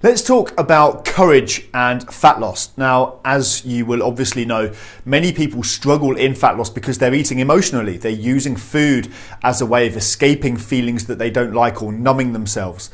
Let's talk about courage and fat loss. Now, as you will obviously know, many people struggle in fat loss because they're eating emotionally. They're using food as a way of escaping feelings that they don't like or numbing themselves.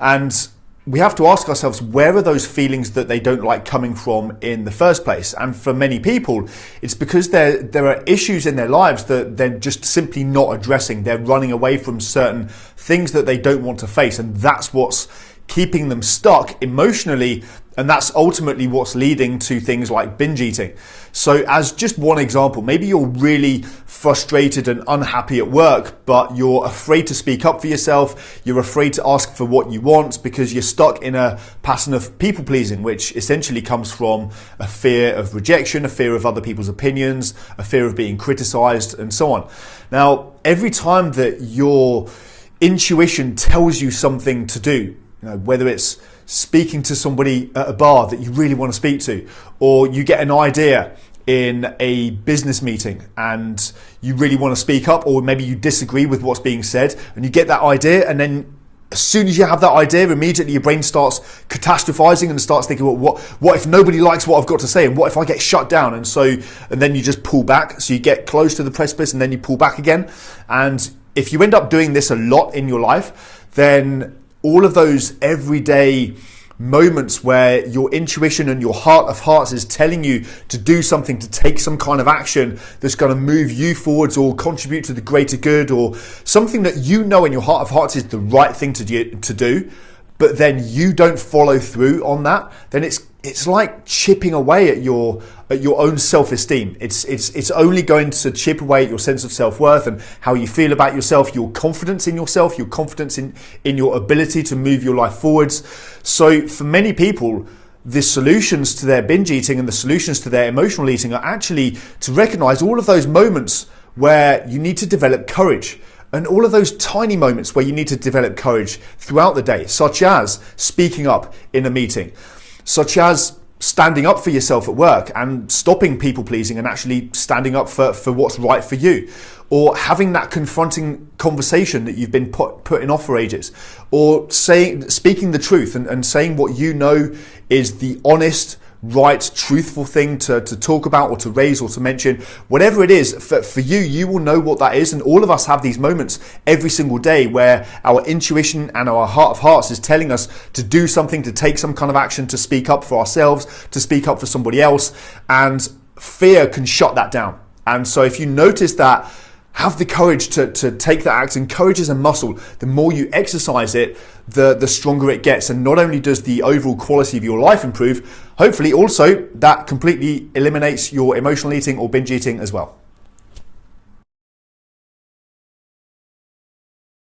And we have to ask ourselves, where are those feelings that they don't like coming from in the first place? And for many people, it's because there are issues in their lives that they're just simply not addressing. They're running away from certain things that they don't want to face, and that's what's keeping them stuck emotionally, and that's ultimately what's leading to things like binge eating. So as just one example, maybe you're really frustrated and unhappy at work, but you're afraid to speak up for yourself, you're afraid to ask for what you want because you're stuck in a pattern of people pleasing, which essentially comes from a fear of rejection, a fear of other people's opinions, a fear of being criticized, and so on. Now, every time that your intuition tells you something to do, whether it's speaking to somebody at a bar that you really want to speak to, or you get an idea in a business meeting and you really want to speak up, or maybe you disagree with what's being said and you get that idea, and then as soon as you have that idea, immediately your brain starts catastrophizing and starts thinking, well, what if nobody likes what I've got to say, and what if I get shut down? And then you just pull back. So you get close to the precipice and then you pull back again. And if you end up doing this a lot in your life, then all of those everyday moments where your intuition and your heart of hearts is telling you to do something, to take some kind of action that's going to move you forwards or contribute to the greater good, or something that you know in your heart of hearts is the right thing to do, but then you don't follow through on that, then it's like chipping away at your own self-esteem. It's only going to chip away at your sense of self-worth and how you feel about yourself, your confidence in yourself, your confidence in your ability to move your life forwards. So for many people, the solutions to their binge eating and the solutions to their emotional eating are actually to recognize all of those moments where you need to develop courage. And all of those tiny moments where you need to develop courage throughout the day, such as speaking up in a meeting, such as standing up for yourself at work and stopping people pleasing and actually standing up for what's right for you, or having that confronting conversation that you've been putting off for ages, or speaking the truth and saying what you know is the honest, right, truthful thing to talk about or to raise or to mention. Whatever it is, for you, you will know what that is. And all of us have these moments every single day where our intuition and our heart of hearts is telling us to do something, to take some kind of action, to speak up for ourselves, to speak up for somebody else. And fear can shut that down. And so if you notice that, have the courage to take that action. Courage is a muscle. The more you exercise it, the stronger it gets. And not only does the overall quality of your life improve, hopefully also that completely eliminates your emotional eating or binge eating as well.